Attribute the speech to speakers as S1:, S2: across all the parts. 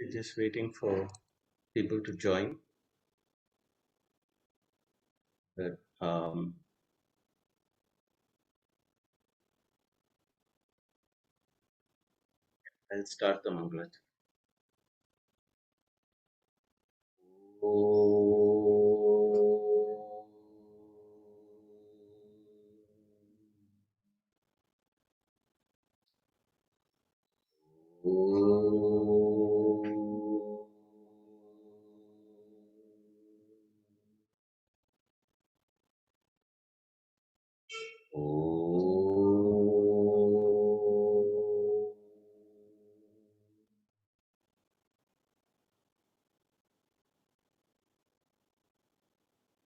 S1: We're just waiting for people to join, but I'll start the Mangala.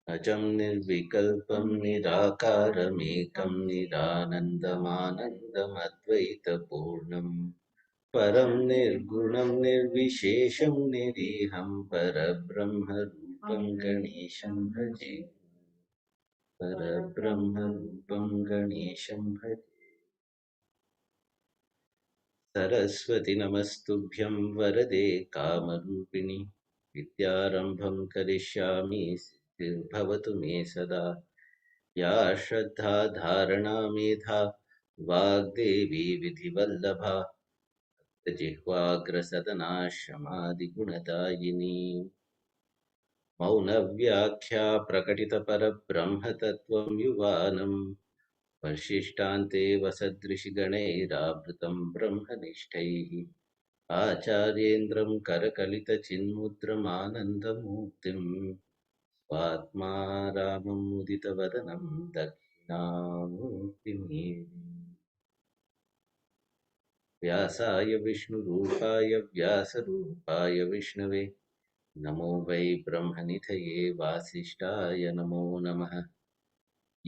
S1: अजं निर्विकल्पं निराकारमेकं निरानन्दमानन्दमद्वैतपूर्णम् परं निर्गुणं निर्विशेषं निरीहं परब्रह्मरूपं गणेशं भजे परब्रह्मरूपं गणेशं भजे सरस्वति नमस्तुभ्यं वरदे कामरूपिणि विद्यारम्भं करिष्यामि सिद्धिर्भवतु मे सदा या श्रद्धा धारणा मेधा वाग्देवी विधिवल्लभा जिह्वाग्रसदना शमादिगुणदायिनी मौनव्याख्या प्रकटितपरब्रह्मतत्त्वं युवानम् वर्षिष्ठान्ते वसदृशिगणैरावृतं ब्रह्मनिष्ठैः आचार्येन्द्रं करकलितचिन्मुद्रमानन्दमूर्तिं स्वात्मा रामं मुदितवदनं दक्षिणामूर्तिमेव व्यासाय विष्णुरूपाय व्यासरूपाय विष्णवे नमो वै ब्रह्मनिधये वासिष्ठाय नमो नमः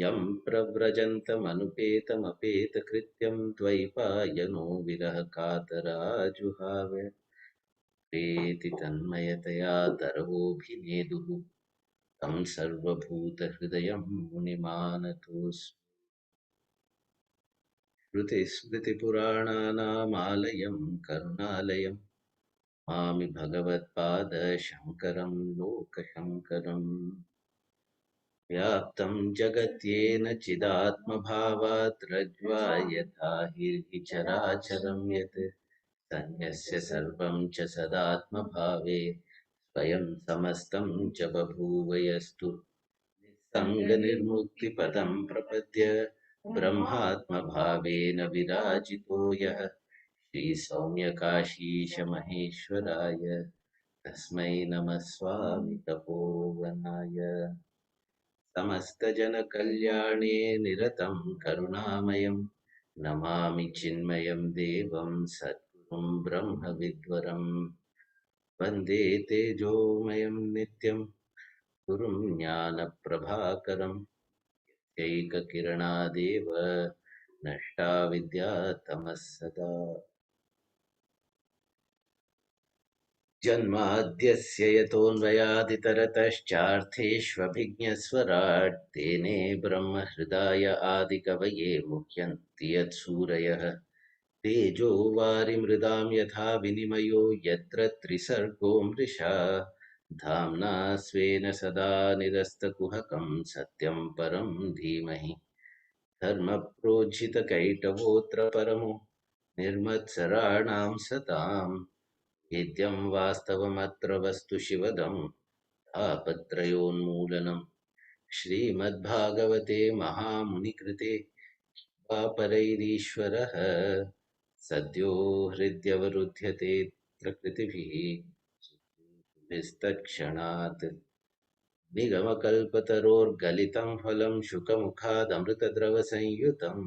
S1: यं प्रव्रजन्तमनुपेतमपेतकृत्यं द्वैपायनो विरहकातराजुहाव प्रेति तन्मयतया तरवोऽभिनेदुः तं सर्वभूतहृदयं मुनिमानतोऽस्मि श्रुतिस्मृतिपुराणानामालयं करुणालयं मामि भगवत्पादशङ्करं लोकशङ्करम् व्याप्तं जगत्येन चिदात्मभावात् रज्ज्वा हि चराचरं यत् तन्यस्य सर्वं च सदात्मभावे स्वयं समस्तं च बभूव यस्तु सङ्गनिर्मुक्तिपदं प्रपद्य ब्रह्मात्मभावेन विराजितो यः श्रीसौम्यकाशीशमहेश्वराय तस्मै नमः स्वामि तपोवनाय समस्तजनकल्याणे निरतं करुणामयं नमामि चिन्मयं देवं सद्गुरुं ब्रह्मविद्वरं वन्दे तेजोमयं नित्यं गुरुं ज्ञानप्रभाकरं एककिरणादेव नष्टा विद्यातमः सदा जन्माद्यस्य यतोऽन्वयादितरतश्चार्थेष्वभिज्ञस्वराट् तेने ब्रह्महृदाय आदिकवये मुह्यन्ति यत्सूरयः तेजो वारिमृदां यथा विनिमयो यत्र त्रिसर्गो मृषा धाम्ना स्वेन सदा निरस्तकुहकं सत्यं परं धीमहि धर्मप्रोज्झितकैटवोऽत्र परमो निर्मत्सराणां सताम् नित्यं वास्तवमत्र वस्तु शिवदं तापत्रयोन्मूलनं श्रीमद्भागवते महामुनिकृते वापरैरीश्वरः सद्यो हृद्यवरुध्यते प्रकृतिभिः विस्तक्षणात् निगमकल्पतरोर्गलितं फलं शुकमुखादमृतद्रवसंयुतं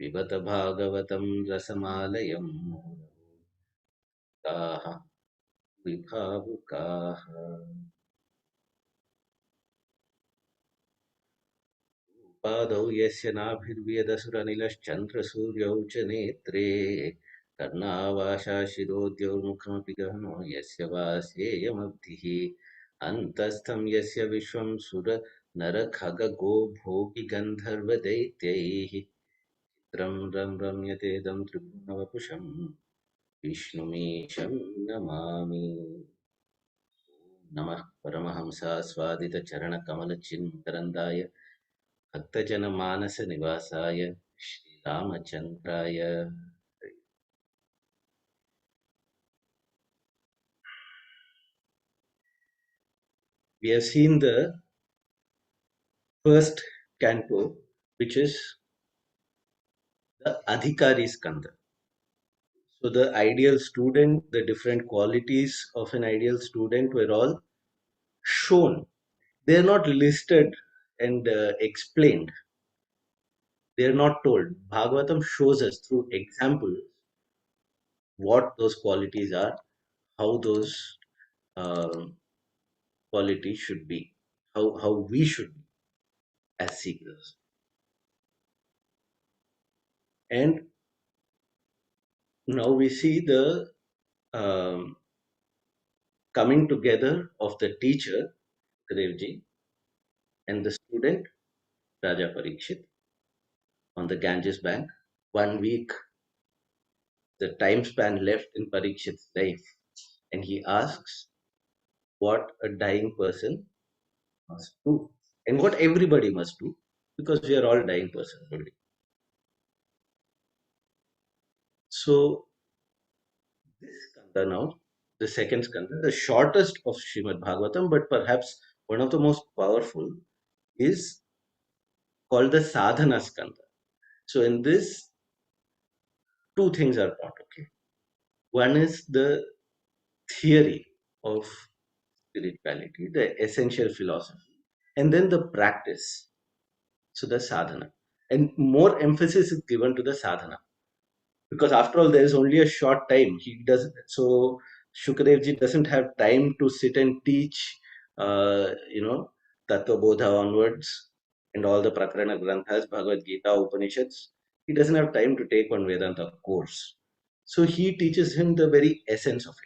S1: पिबत भागवतं रसमालयं मुदाः विभावुकाः पादौ यस्य नाभिर्व्यदसुरनिलश्चन्द्रसूर्यौ च नेत्रे कर्णावाशाशिरोद्यौर्मुखमपि गहनो यस्य वास्येयमब्धिः अन्तस्थं यस्य विश्वं सुरनरखगो भोगिगन्धर्वदैत्यैः चित्रं रं रम्यतेदं त्रिभुवनवपुषम् विष्णुमीशं नमामि। नमः परमहंसास्वादितचरणकमलचिन्मकरन्दाय भक्तजनमानसनिवासाय श्रीरामचन्द्राय। We have seen the first canto, which is the Adhikari Skanda. So the ideal student, the different qualities of an ideal student were all shown. They are not listed and explained. They are not told. Bhagavatam shows us through examples what those qualities are, how those um qualities should be, how we should be as seekers. And now we see the um, coming together of the teacher, Devji, and the student, Raja Parikshit, on the Ganges bank. 1 week, the time span left in Parikshit's life, and he asks what a dying person must do and what everybody must do, because we are all dying persons only. So this skanda now, the second skanda, the shortest of Srimad Bhagavatam, but perhaps one of the most powerful, is called the sadhana skanda. So in this, two things are taught. Okay, one is the theory of spirituality, the essential philosophy, and then the practice. So the sadhana, and more emphasis is given to the sadhana, because after all there is only a short time. He does so. Shukadevji doesn't have time to sit and teach, you know, Tattva Bodha onwards and all the Prakarana Granthas, Bhagavad Gita, Upanishads. He doesn't have time to take one Vedanta course. So he teaches him the very essence of it.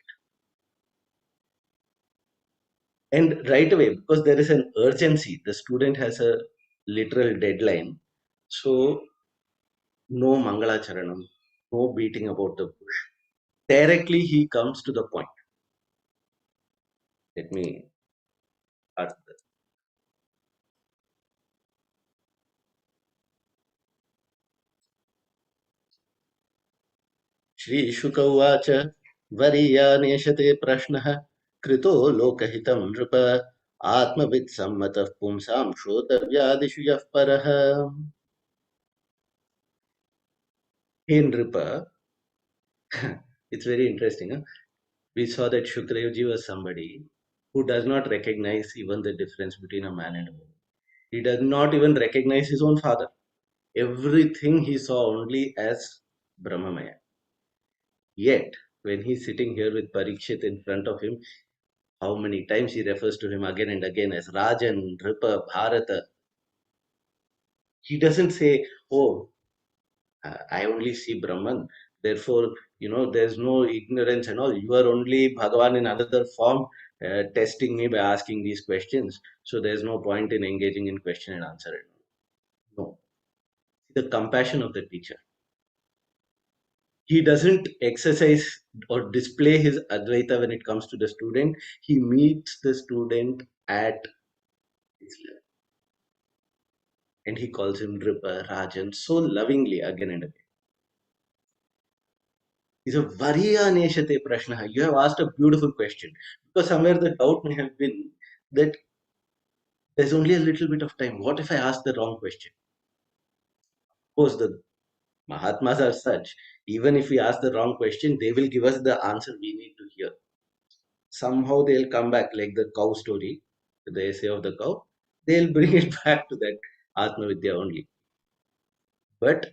S1: And right away, because there is an urgency, the student has a literal deadline. So no Mangala Charanam, no beating about the bush. Directly he comes to the point. Let me ask that. श्रीशुक उवाच वरीयानेशते प्रश्नः कृतो लोकहितं नृप आत्मवित् सम्मतः पुंसां श्रोतव्यादिषु यः परः. Hey Nripa, it's very interesting. Huh? We saw that Shukadevji was somebody who does not recognize even the difference between a man and a woman. He does not even recognize his own father. Everything he saw only as Brahmamaya. Yet, when he's sitting here with Parikshit in front of him, how many times he refers to him again and again as Rajan, Nripa, Bharata. He doesn't say, oh, I only see Brahman. Therefore, there's no ignorance and all. You are only Bhagavan in another form, testing me by asking these questions. So there's no point in engaging in question and answer. No. The compassion of the teacher. He doesn't exercise or display his Advaita when it comes to the student. He meets the student at his level. And he calls him Nripa, Rajan, so lovingly again and again. He said, Variya Neshate Prashna. You have asked a beautiful question. Because somewhere the doubt may have been that there's only a little bit of time. What if I ask the wrong question? Of course, the Mahatmas are such. Even if we ask the wrong question, they will give us the answer we need to hear. Somehow they'll come back, like the cow story, the essay of the cow. They'll bring it back to that Atma Vidya only. But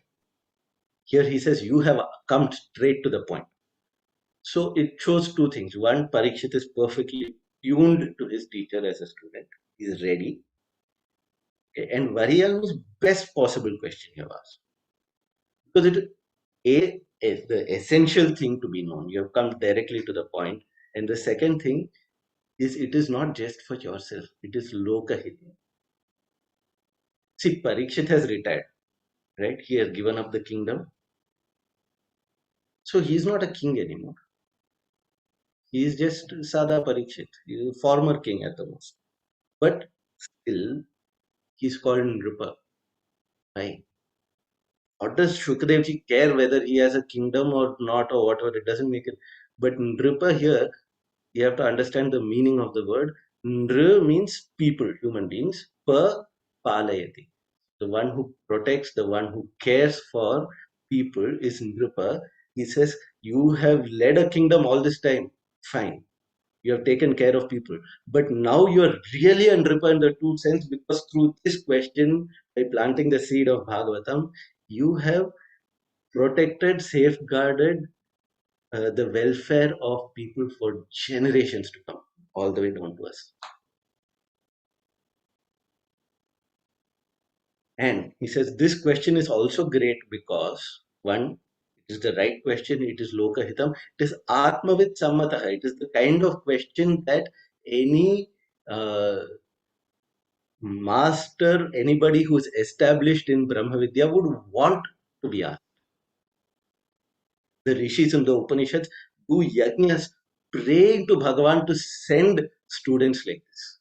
S1: here he says, you have come straight to the point. So it shows two things. One, Parikshit is perfectly tuned to his teacher as a student. He is ready. Okay. And Variyan is best possible question you have asked. Because it is the essential thing to be known. You have come directly to the point. And the second thing is it is not just for yourself. It is Lokahiti. See, Parikshit has retired, right? He has given up the kingdom. So he's not a king anymore. He's just Sada Parikshit. He's a former king at the most. But still, he's called Nripa. Why? What does Shukadevji care whether he has a kingdom or not or whatever? It doesn't make it. But Nripa here, you have to understand the meaning of the word. Nr means people, human beings. Pa palayati. The one who protects, the one who cares for people is Nripa. He says, you have led a kingdom all this time. Fine. You have taken care of people. But now you are really a Nripa in the true sense, because through this question, by planting the seed of Bhagavatam, you have protected, safeguarded the welfare of people for generations to come, all the way down to us. And he says this question is also great because, one, it is the right question, it is Lokahitam, it is Atmavit Sammataha, it is the kind of question that any master, anybody who's established in Brahma Vidya would want to be asked. The rishis in the Upanishads do yajnas praying to Bhagavan to send students like this.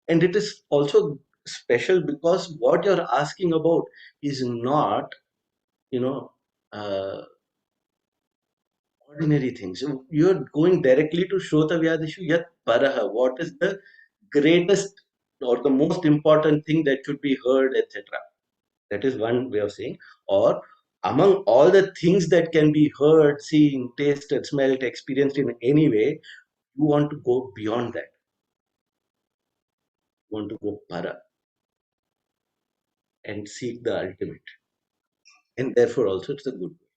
S1: And it is also special because what you're asking about is not, you know, uh, ordinary things. So you're going directly to Shrota Vyadishu Yat Paraha. What is the greatest or the most important thing that should be heard, etc. That is one way of saying. Or among all the things that can be heard, seen, tasted, smelt, experienced in any way, you want to go beyond that. You want to go para and seek the ultimate. And therefore also it's a good way.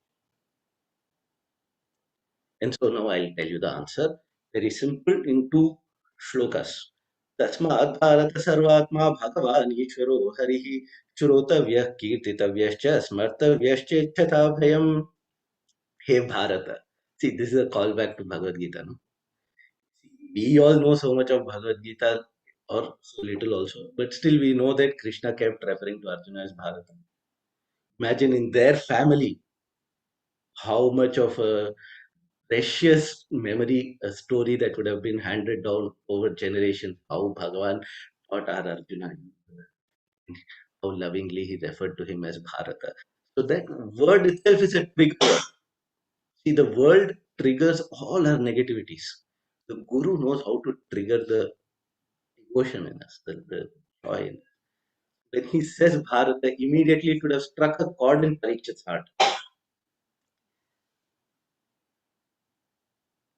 S1: And so now I'll tell you the answer. Very simple in two shlokas. Tasmat Bharata Sarvatma Bhagavan Ishvaro Harihi Shrotavyah Kirtitavyascha Smartavyascha Bhayam. Hey Bharata. See, this is a callback to Bhagavad Gita. No? We all know so much of Bhagavad Gita, or so little also, but still we know that Krishna kept referring to Arjuna as Bharata. Imagine in their family how much of a precious memory, a story that would have been handed down over generations, how Bhagavan taught our Arjuna, how lovingly he referred to him as Bharata. So that word itself is a trigger. See, the world triggers all our negativities. The Guru knows how to trigger the devotion in us, the joy in us. When he says Bharata, immediately it would have struck a chord in Parikshit's heart.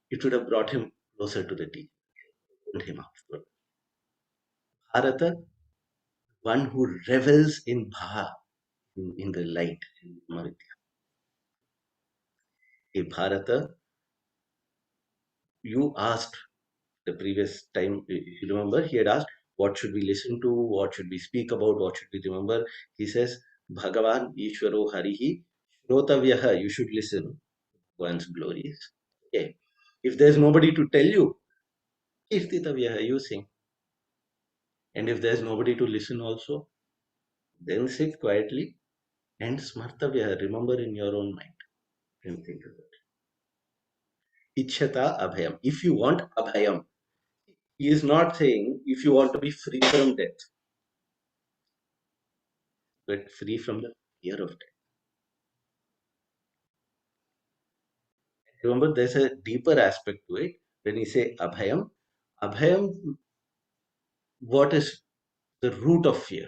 S1: It would have brought him closer to the teacher, opened him up. Bharata, one who revels in Bha, in the light, in Maritya. Hey Bharata, you asked the previous time, you remember, he had asked, what should we listen to, what should we speak about, what should we remember? He says, Bhagavan Ishvaro Harihi Shrotavyaha, you should listen one's glories. Okay. If there's nobody to tell you, Kirtitavyaha, you sing. And if there's nobody to listen also, then sit quietly and Smartavyaha, remember in your own mind and think about it. Ichhata Abhayam. If you want Abhayam, he is not saying if you want to be free from death, but free from the fear of death. Remember, there's a deeper aspect to it. When you say Abhayam, Abhayam, what is the root of fear?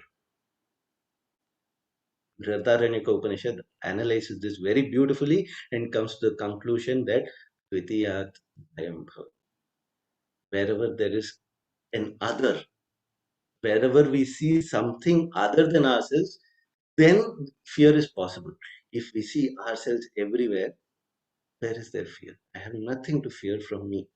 S1: Vrataranyaka Upanishad analyzes this very beautifully and comes to the conclusion that Dvitiyat Bhayam Bhav. Wherever there is an other, wherever we see something other than ourselves, then fear is possible. If we see ourselves everywhere, where is there fear? I have nothing to fear from me.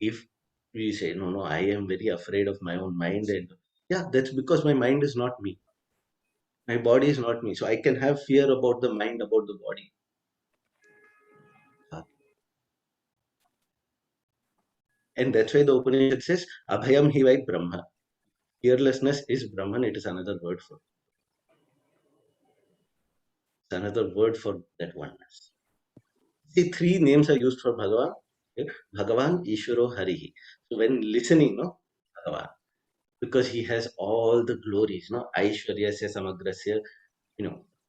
S1: If we say, no, no, I am very afraid of my own mind, and yeah, that's because my mind is not me. My body is not me. So I can have fear about the mind, about the body. Uh, And that's why the Upanishad says, Abhayam Hivai Brahma. Fearlessness is Brahman, it is another word for it. It's another word for that oneness. See, three names are used for Bhagavan. Okay? Bhagavan, Ishvaro, Harihi. So when listening, no, Bhagavan, because he has all the glories, no, Aishwaryasya Samagrasya,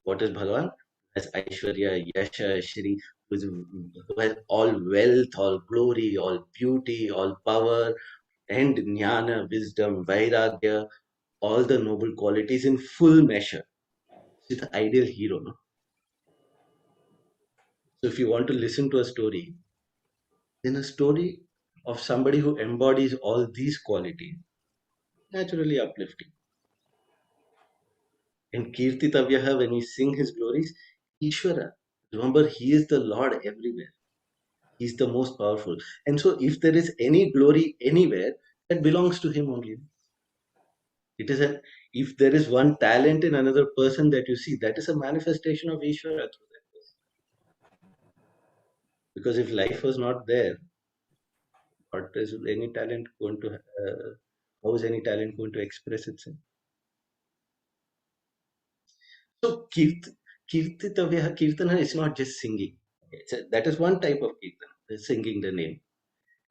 S1: what is Bhagavan? As Aishwarya, Yasha, Shri, who has all wealth, all glory, all beauty, all power, and jnana, wisdom, vairagya, all the noble qualities in full measure. He's the ideal hero. No? So if you want to listen to a story, then a story of somebody who embodies all these qualities, naturally uplifting. In Kirtitavyaha, when we sing his glories, Ishvara, remember, he is the Lord everywhere. He's the most powerful. And so if there is any glory anywhere, that belongs to him only. It is a if there is one talent in another person that you see, that is a manifestation of Ishvara through that person. Because if life was not there, what is any talent going to? How is any talent going to express itself? So kirtana is not just singing. That is one type of kirtana, singing the name.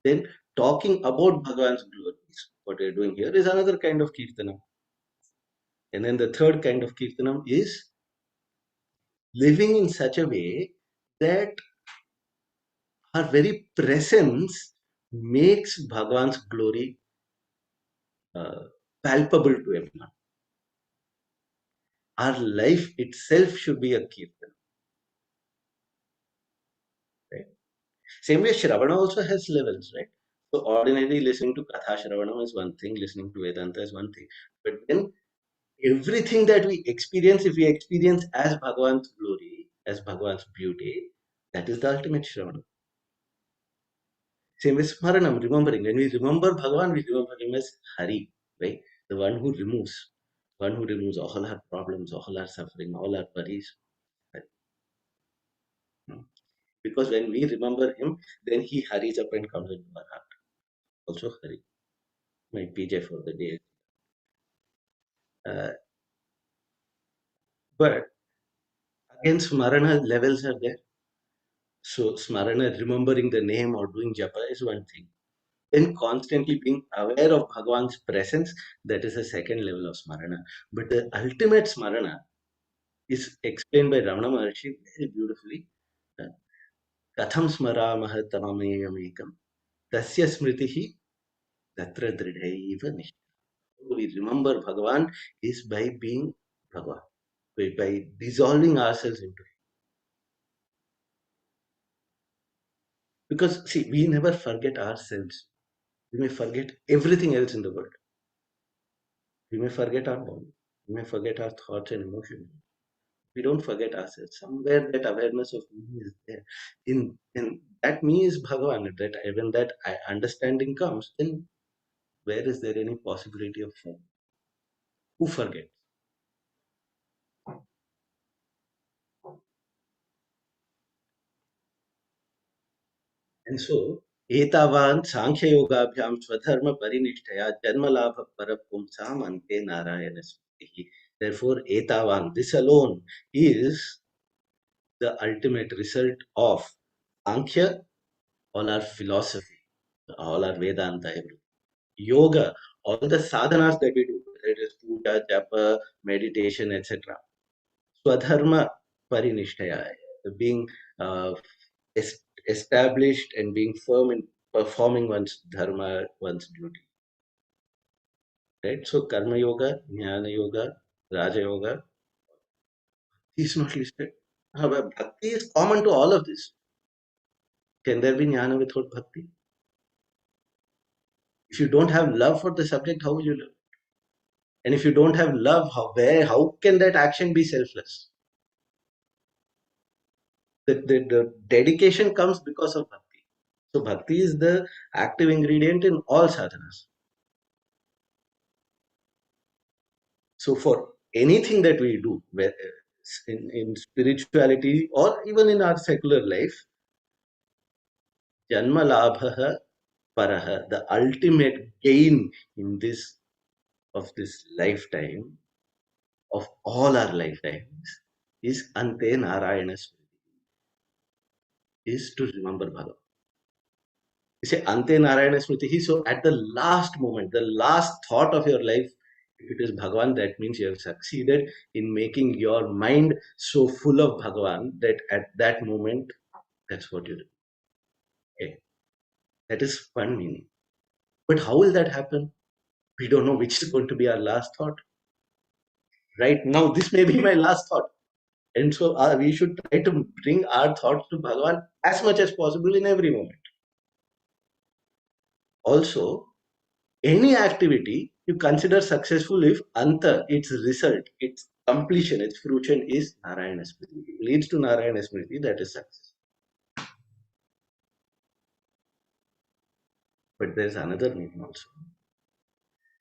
S1: Then talking about Bhagavan's glories, what we are doing here is another kind of kirtana. And then the third kind of kirtanam is living in such a way that our very presence makes Bhagavan's glory uh, palpable to everyone. Our life itself should be a kirtan. Right? Same way, Shravana also has levels, right? So, ordinarily listening to Katha Shravanam is one thing, listening to Vedanta is one thing. But then everything that we experience, if we experience as Bhagavan's glory, as Bhagavan's beauty, that is the ultimate Shravana. Same as Smaranam, remembering. When we remember Bhagavan, we remember him as Hari, right? The one who removes all our problems, all our suffering, all our worries. Right? Hmm. Because when we remember him, then he hurries up and comes into our heart. Also Hari, my PJ for the day. Uh, but again, Smarana levels are there. So Smarana, remembering the name or doing japa is one thing. Then constantly being aware of Bhagavan's presence, that is a second level of Smarana. But the ultimate Smarana is explained by Ramana Maharshi very beautifully. Katham smaramah tamameyamekam tasya smritihi tatra dridhaiva nishta. We remember Bhagavan is by being Bhagavan, by dissolving ourselves into Him. Because, see, we never forget ourselves. We may forget everything else in the world. We may forget our body. We may forget our thoughts and emotions. We don't forget ourselves. Somewhere that awareness of me is there. In that me is Bhagavan. That when that understanding comes, then where is there any possibility of form? Who forgets? And so, Etavan Sankhya Yogabhyam Swadharma Parinishthaya Janmalabha Parapumsam Ante Narayana Smritihi. Therefore, Etavan, this alone is the ultimate result of Sankhya, all our philosophy, all our Vedanta, everything. Yoga, all the sadhanas that we do, whether it is puja, japa, meditation, etc. Swadharma Parinishtaya, being uh, established and being firm in performing one's dharma, one's duty. Right? So Karma Yoga, Jnana Yoga, Raja Yoga is not listed. However, bhakti is common to all of this. Can there be jnana without bhakti? If you don't have love for the subject, how will you live? And if you don't have love, how can that action be selfless? The dedication comes because of bhakti. So bhakti is the active ingredient in all sadhanas. So for anything that we do, in spirituality or even in our secular life, janma labha paraha, the ultimate gain in this lifetime, of all our lifetimes, is Ante Narayana Smriti, is to remember Bhagavan. You say Ante Narayana Smriti, so at the last moment, the last thought of your life, if it is Bhagavan, that means you have succeeded in making your mind so full of Bhagavan that at that moment, that's what you do. Okay. That is fun meaning. But how will that happen? We don't know which is going to be our last thought. Right now, this may be my last thought. And so we should try to bring our thoughts to Bhagavan as much as possible in every moment. Also, any activity you consider successful if anta, its result, its completion, its fruition is Narayana Smriti. It leads to Narayana Smriti, that is success. But there's another meaning also.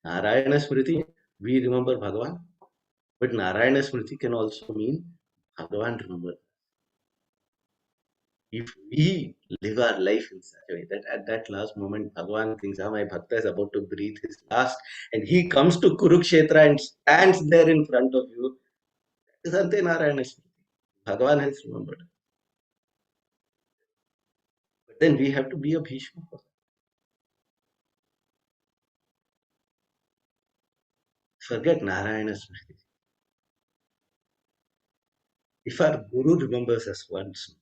S1: Narayana Smriti, we remember Bhagavan, but Narayana Smriti can also mean Bhagavan remember. If we live our life in such a way that at that last moment Bhagavan thinks, my bhakta is about to breathe his last, and he comes to Kurukshetra and stands there in front of you, that is Ante Narayana Smriti. Bhagavan has remembered. But then we have to be a Bhishma. Forget Narayana Smriti. If our Guru remembers us once,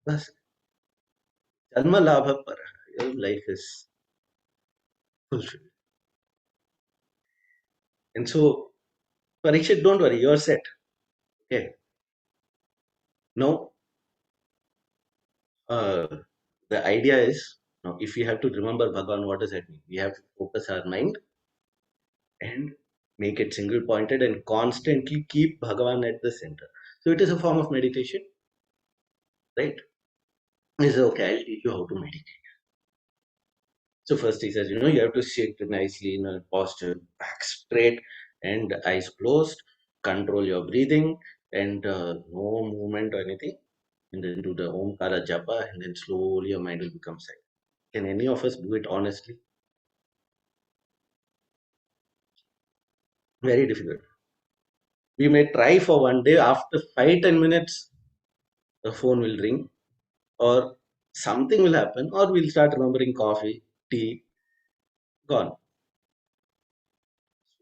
S1: bas, Janma Labha Para, your life is fulfilled. And so, Parikshit, don't worry, you're set. Okay. Now, uh, the idea is, now, if we have to remember Bhagavan, what does that mean? We have to focus our mind and make it single pointed and constantly keep Bhagavan at the center. So it is a form of meditation, right? He says, okay, I'll teach you how to meditate. So first he says, you have to sit nicely in a posture, back straight and eyes closed, control your breathing and no movement or anything. And then do the Omkara Japa and then slowly your mind will become silent. Can any of us do it honestly? Very difficult. We may try for one day, after 5-10 minutes, the phone will ring or something will happen or we'll start remembering coffee, tea, gone.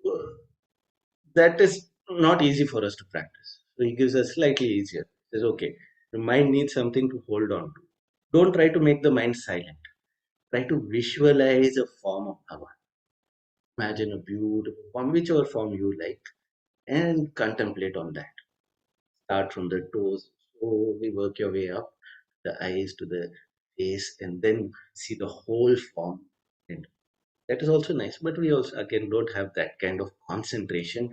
S1: So that is not easy for us to practice. So he gives us slightly easier. He says, okay, the mind needs something to hold on to. Don't try to make the mind silent. Try to visualize a form of Bhagavan. Imagine a beautiful form, whichever form you like, and contemplate on that. Start from the toes, slowly work your way up, the eyes to the face, and then see the whole form. And that is also nice, but we also again don't have that kind of concentration,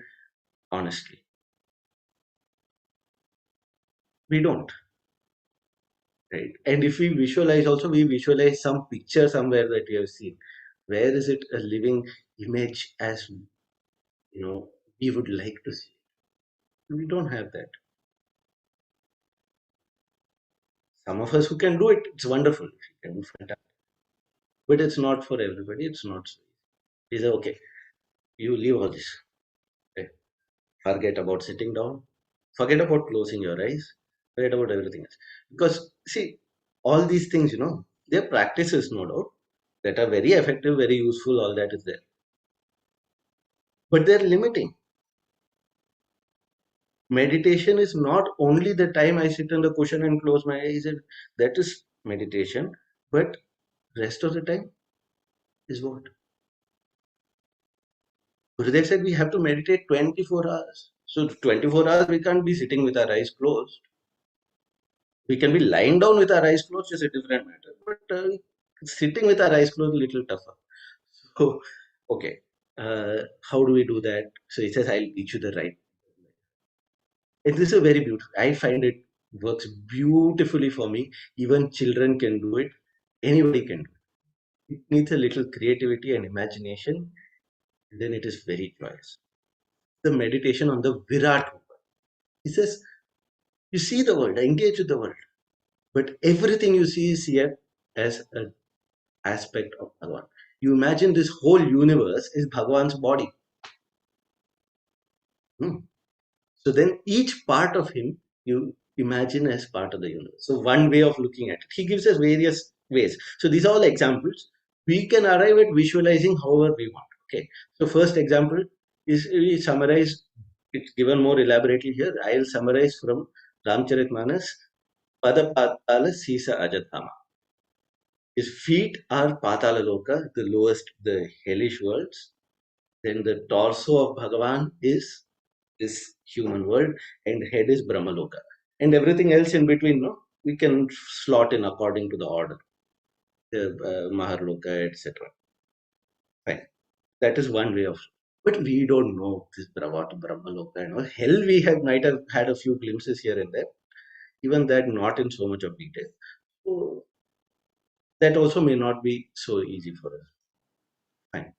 S1: honestly. We don't. Right. And if we visualize also, we visualize some picture somewhere that we have seen. Where is it a living image as we would like to see? We don't have that. Some of us who can do it, it's wonderful. If you can do fantastic. But it's not for everybody. It's not so easy. He said, okay, you leave all this. Right? Forget about sitting down. Forget about closing your eyes. Forget about everything else. Because see, all these things, they're practices, no doubt, that are very effective, very useful, all that is there. But they're limiting. Meditation is not only the time I sit on the cushion and close my eyes, and that is meditation, but rest of the time is what? Gurudev said we have to meditate 24 hours. So 24 hours we can't be sitting with our eyes closed. We can be lying down with our eyes closed is a different matter, but sitting with our eyes closed is a little tougher. So, okay, how do we do that? So he says, I'll teach you the right. And this is very beautiful. I find it works beautifully for me. Even children can do it. Anybody can do it. It needs a little creativity and imagination. And then it is very joyous. The meditation on the Virat Rupa. He says, you see the world, engage with the world. But everything you see is here as an aspect of Bhagavan. You imagine this whole universe is Bhagavan's body. Hmm. So then each part of him you imagine as part of the universe. So one way of looking at it. He gives us various ways. So these are all examples. We can arrive at visualizing however we want. Okay. So first example is we summarize. It's given more elaborately here. I'll summarize from Ramcharitmanas. Pada Patala Sisa Ajatama. His feet are Patala Loka, the lowest, the hellish worlds. Then the torso of Bhagavan is this human world, and head is Brahmaloka. And everything else in between, no, we can slot in according to the order, the Maharloka, etc. Fine. That is one way of. But we don't know this Brahmaloka and all. Hell, we have might have had a few glimpses here and there. Even that, not in so much of detail. So that also may not be so easy for us. Fine.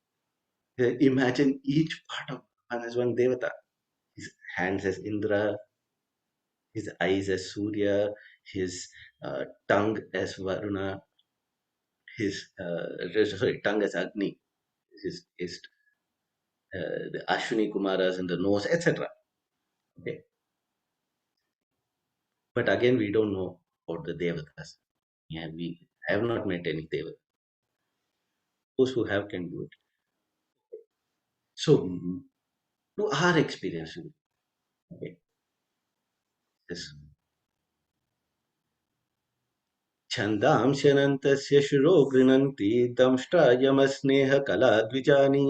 S1: Imagine each part of Bhagavan as one devata. His hands as Indra, his eyes as Surya, his tongue as Varuna, his tongue as Agni, his the Ashwini Kumaras in the nose, etc. Okay, but again, we don't know about the Devatas. Yeah, we have not met any Devatas. Those who have can do it. So, to our experience, okay, this छन्दांस्यनन्तस्य शिरो गृह्णन्ति दंष्ट्रायमस्नेहकलाद्विजानि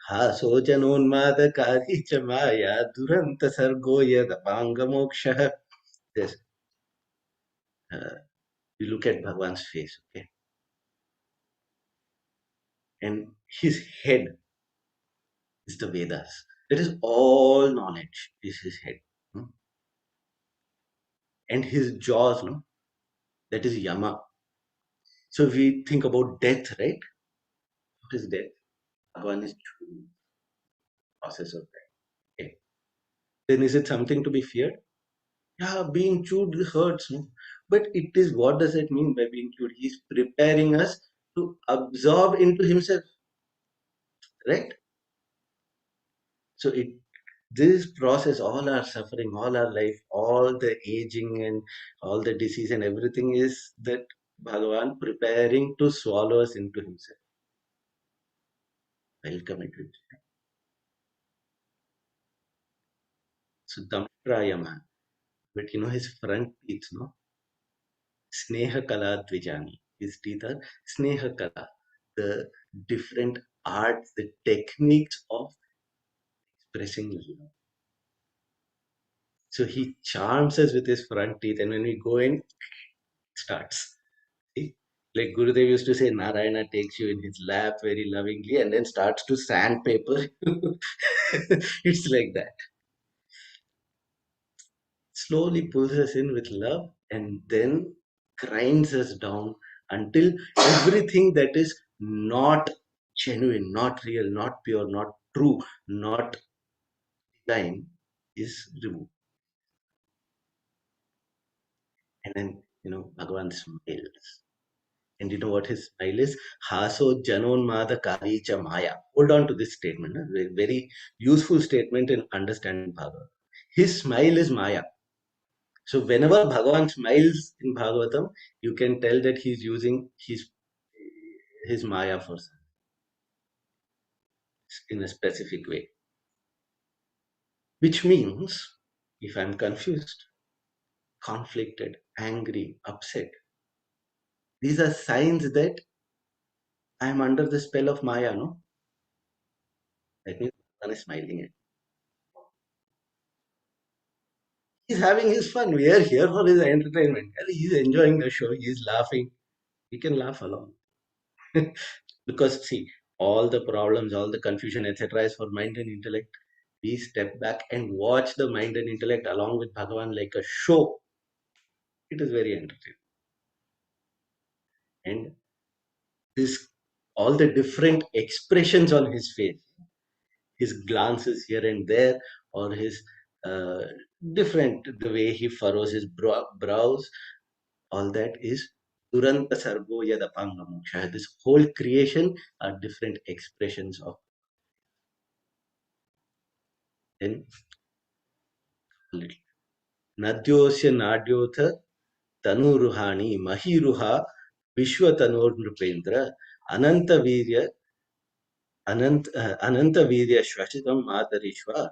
S1: हासो जनोन्मादकारी च माया दुरन्तसर्गो यदपाङ्गमोक्षः. Yes, you look at Bhagwan's face, okay, and his head is the Vedas. That is all knowledge is his head. Hmm? And his jaws, no, that is Yama. So if we think about death, right? What is death? Bhagwan is true process of death. Okay. Then is it something to be feared? Yeah, being chewed hurts, no? But it is, what does it mean by being chewed? He's preparing us to absorb into himself, right? So it, this process, all our suffering, all our life, all the aging and all the disease and everything is that Bhagavan preparing to swallow us into himself. Welcome into it. So Damprayama, but you know his front teeth, no? Sneha Kala Dvijani. His teeth are Sneha Kala. The different arts, the techniques of expressing love. So he charms us with his front teeth, and when we go in, it starts. See? Like Gurudev used to say, Narayana takes you in his lap very lovingly and then starts to sandpaper. It's like that. Slowly pulls us in with love and then grinds us down until everything that is not genuine, not real, not pure, not true, not divine is removed. And then, Bhagavan smiles. And you know what his smile is? Haso janonmada kalicha maya. Hold on to this statement. Very, very useful statement in understanding Bhagavatam. His smile is maya. So whenever Bhagavan smiles in Bhagavatam, you can tell that he's using his maya for something in a specific way. Which means, if I'm confused, conflicted, angry, upset, these are signs that I'm under the spell of maya, no? That means Bhagavan is smiling at me. He's having his fun. We are here for his entertainment. And he's enjoying the show. He's laughing. We can laugh along. Because see, all the problems, all the confusion, etc., is for mind and intellect. We step back and watch the mind and intellect along with Bhagavan like a show. It is very entertaining. And this, all the different expressions on his face, his glances here and there, or his uh, different, the way he furrows his brows, all that is Duranta Sargo Yadapanga Moksha. This whole creation are different expressions of. Then A little. Nadyosya nadyotha tanuruhani mahiruha vishwatanur nrupendra ananta virya ananta virya shvachitam matarishva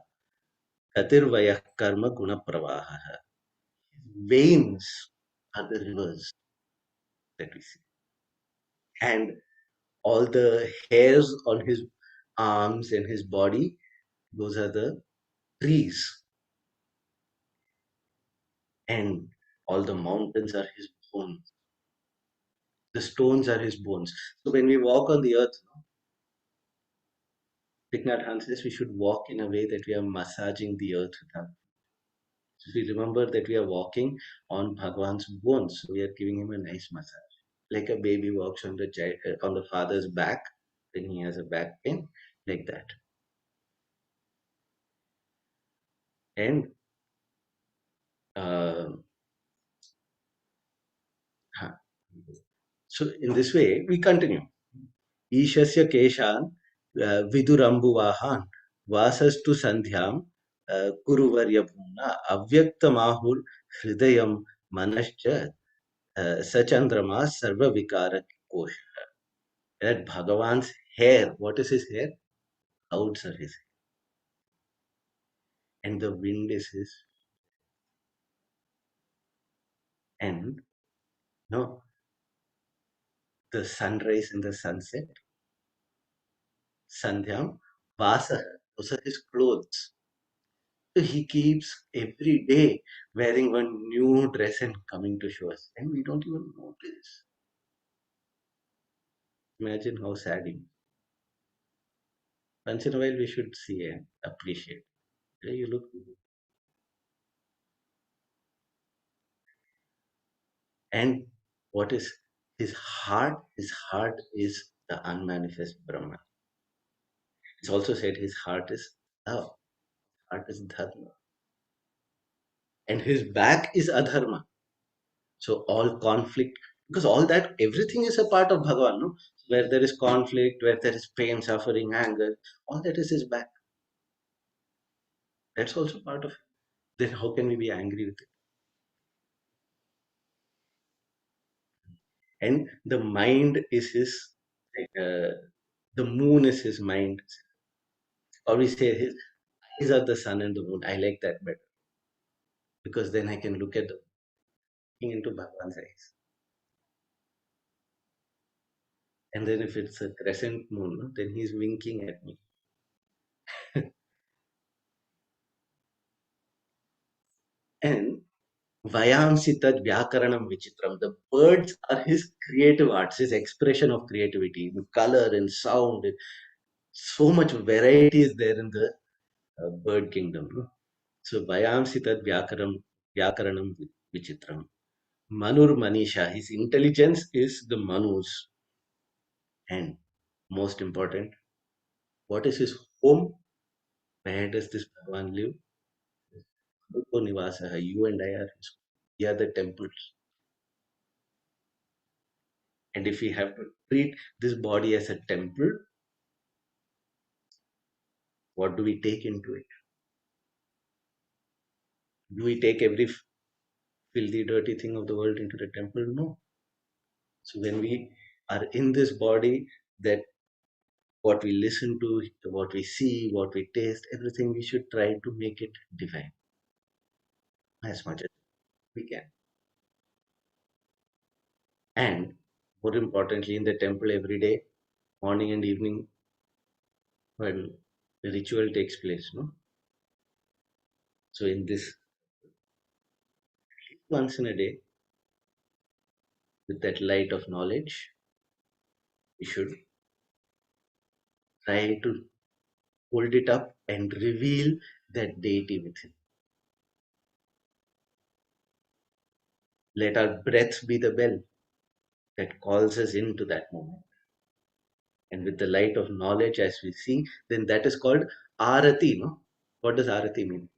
S1: katirvaya karma guna pravaha. Veins are the rivers that we see. And all the hairs on his arms and his body, those are the trees. And all the mountains are his bones. The stones are his bones. So when we walk on the earth, Thich Nhat Hanh says we should walk in a way that we are massaging the earth with our. So we remember that we are walking on Bhagwan's bones. So we are giving him a nice massage. Like a baby walks on on the father's back, then he has a back pain, like that. And uh, huh. So in this way, we continue. Ishasya keshan vidurambuvahan vasastu sandhyam kuruvarya bhumna avyaktamahur hridayam manascha sachandrama sarva vikara kosha. That Bhagavan's hair, what is his hair? Clouds are his hair. And the wind is his. And no, the sunrise and the sunset, sandhyam, vasa, those are his clothes. So he keeps every day wearing one new dress and coming to show us, and we don't even notice. Imagine how sad he is. Once in a while, we should see and appreciate. Hey, you look, and what is his heart? His heart is the unmanifest Brahman. It's also said his heart is love, heart is dharma, and his back is adharma. So all conflict, because all that, everything is a part of Bhagavan, no? Where there is conflict, where there is pain, suffering, anger, all that is his back. That's also part of it. Then how can we be angry with it? And the mind is his, like, the moon is his mind. Or we say his eyes are the sun and the moon. I like that better because then I can look at the looking into Bhagavan's eyes. And then if it's a crescent moon, no, then he's winking at me. And Vayamsi tad vyakaranam vichitram. The birds are his creative arts, his expression of creativity, the color and sound. So much variety is there in the bird kingdom. No? So Vayamsi tad vyakaranam vichitram. Manur Manisha, his intelligence is the Manus. And most important, what is his home? Where does this Bhagavan live? Rupo Nivasaha, you and I are his. We are the temples. And if we have to treat this body as a temple, what do we take into it? Do we take every filthy, dirty thing of the world into the temple? No. So when we are in this body, that what we listen to, what we see, what we taste, everything we should try to make it divine as much as we can. And more importantly, in the temple every day, morning and evening, when the ritual takes place, no? So in this, once in a day, with that light of knowledge, we should try to hold it up and reveal that deity within. Let our breath be the bell that calls us into that moment. And with the light of knowledge, as we see, then that is called arati. No? What does arati mean?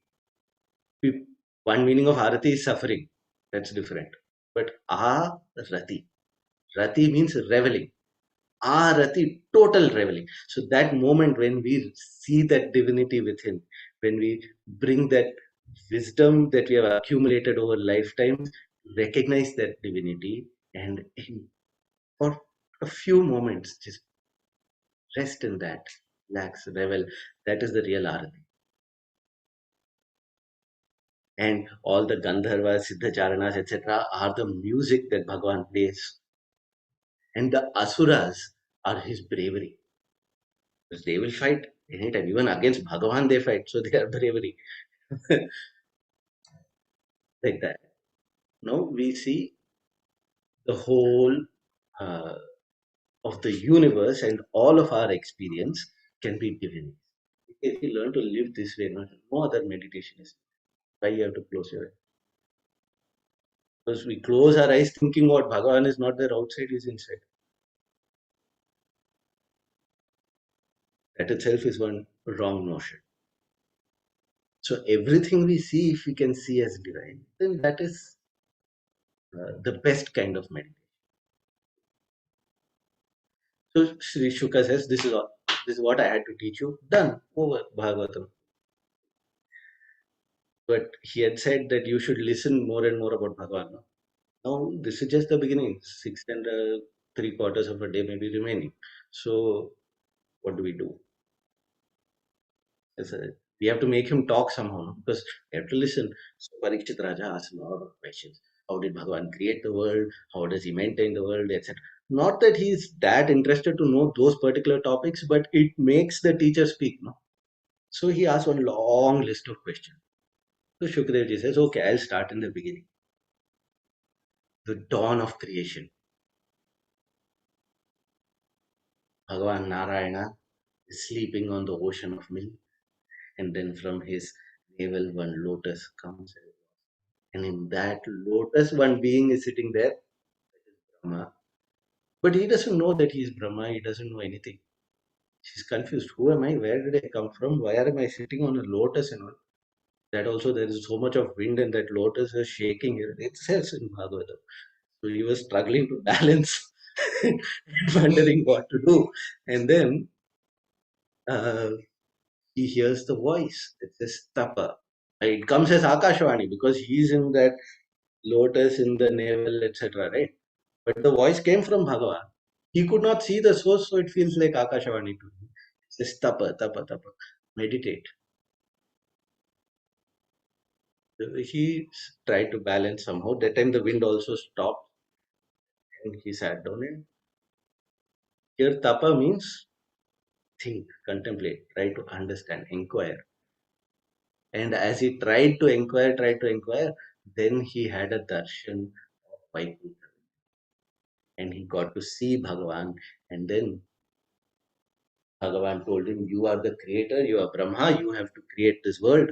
S1: One meaning of arati is suffering. That's different. But arati. Rati means reveling. Arati, total reveling. So that moment when we see that divinity within, when we bring that wisdom that we have accumulated over lifetimes, recognize that divinity and for a few moments just rest in that, relax, revel. That is the real arati. And all the Gandharvas, Siddhacharanas, etc., are the music that Bhagavan plays. And the Asuras are his bravery. Because they will fight anytime. Even against Bhagavan, they fight. So they are bravery. Like that. Now we see the whole uh, of the universe and all of our experience can be divinity. If you learn to live this way, no other meditation is why you have to close your eyes. Because we close our eyes thinking what Bhagavan is not there outside, is inside. That itself is one wrong notion. So everything we see, if we can see as divine, then that is the best kind of meditation. So Sri Shuka says, this is all. This is what I had to teach you. Done. Over. Bhagavatam. But he had said that you should listen more and more about Bhagavan. No? Now, this is just the beginning. 6 and 3/4 of a day may be remaining. So, what do we do? Yes, we have to make him talk somehow, no? Because we have to listen. So, Parikshit Raja asked a lot of questions. How did Bhagavan create the world? How does he maintain the world, etc. Not that he's that interested to know those particular topics, but it makes the teacher speak. No? So, he asked one long list of questions. So, Shukdev ji says, okay, I'll start in the beginning. The dawn of creation. Bhagavan Narayana is sleeping on the ocean of milk, and then from his navel one lotus comes, and in that lotus one being is sitting there, Brahma. But he doesn't know that he is Brahma, he doesn't know anything. He's confused. Who am I? Where did I come from? Why am I sitting on a lotus and all? That also there is so much of wind and that lotus is shaking here. It says in Bhagavatam. So he was struggling to balance and wondering what to do. And then uh, he hears the voice. It says Tapa. It comes as Akashvani because he's in that lotus in the navel, etc. Right? But the voice came from Bhagavan. He could not see the source, so it feels like Akashvani to him. It says Tapa, Tapa, Tapa. Meditate. So he tried to balance somehow. That time the wind also stopped and he sat down. And here Tapa means think, contemplate, try to understand, inquire. And as he tried to inquire, then he had a darshan of Vaikuntha. And he got to see Bhagavan. And then Bhagavan told him, you are the creator, you are Brahma, you have to create this world.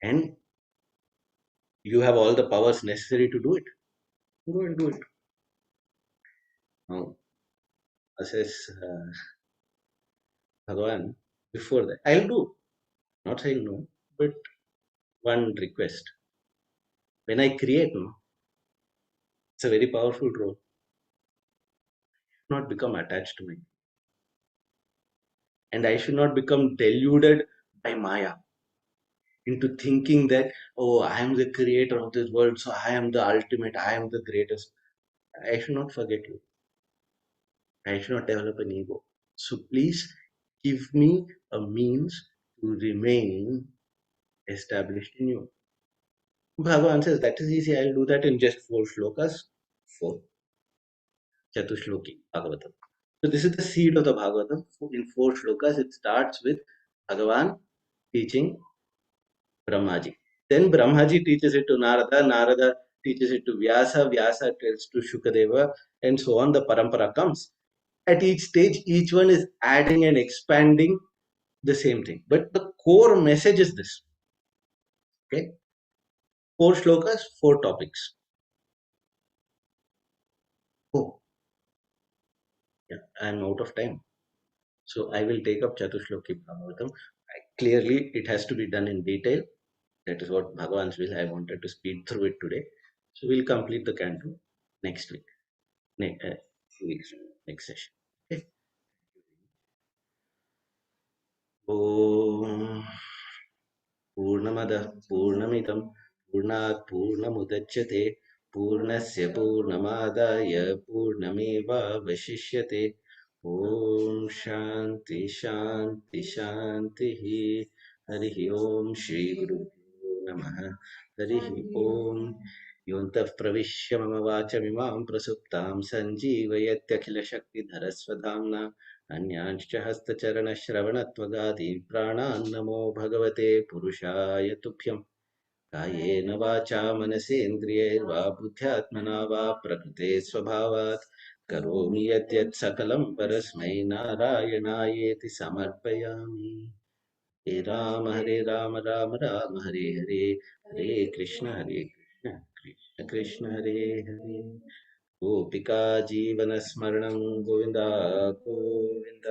S1: And you have all the powers necessary to do it. Go and do it. Now, says Bhagavan, before that, I'll do. Not saying no, but one request. When I create, no, it's a very powerful role. Not become attached to me. And I should not become deluded by Maya into thinking that, oh, I am the creator of this world, so I am the ultimate, I am the greatest. I should not forget you. I should not develop an ego. So please give me a means to remain established in you. Bhagavan says, that is easy, I'll do that in just 4 shlokas. 4. Chatushloki Bhagavatam. So this is the seed of the Bhagavatam. In 4 shlokas, it starts with Bhagavan teaching Brahmaji. Then Brahmaji teaches it to Narada, Narada teaches it to Vyasa, Vyasa tells to Shukadeva, and so on. The parampara comes. At each stage, each one is adding and expanding the same thing. But the core message is this. Okay? 4 shlokas, 4 topics. Oh, yeah, I'm out of time. So I will take up Chatushloki Bhagavatam. Clearly, it has to be done in detail. That is what Bhagavan's will. I wanted to speed through it today. So we'll complete the canto next week. Next, 2 weeks, next session. Okay. Om पूर्णमदः पूर्णमिदं पूर्णात् पूर्णमुदच्यते पूर्णस्य पूर्णमादाय पूर्णमेवावशिष्यते ॐ शान्ति शान्ति शान्तिः हरिः ॐ श्रीगुरुभ्यो नमः हरिः ॐ योऽन्तः प्रविश्य मम वाचमिमां प्रसुप्तां सञ्जीवयत्यखिलशक्तिधरस्वधाम्ना अन्यांश्च हस्तचरणश्रवणत्वगादीन् प्राणान् नमो भगवते पुरुषाय तुभ्यम् कायेन वाचा मनसेन्द्रियैर्वा बुद्ध्यात्मना वा प्रकृते स्वभावात् करोमि यद्यत् सकलं परस्मै नारायणायेति समर्पयामि हे राम राम राम हरे हरे हरे कृष्ण कृष्ण कृष्ण हरे हरे गोपिका जीवनस्मरणं गोविन्द गोविन्द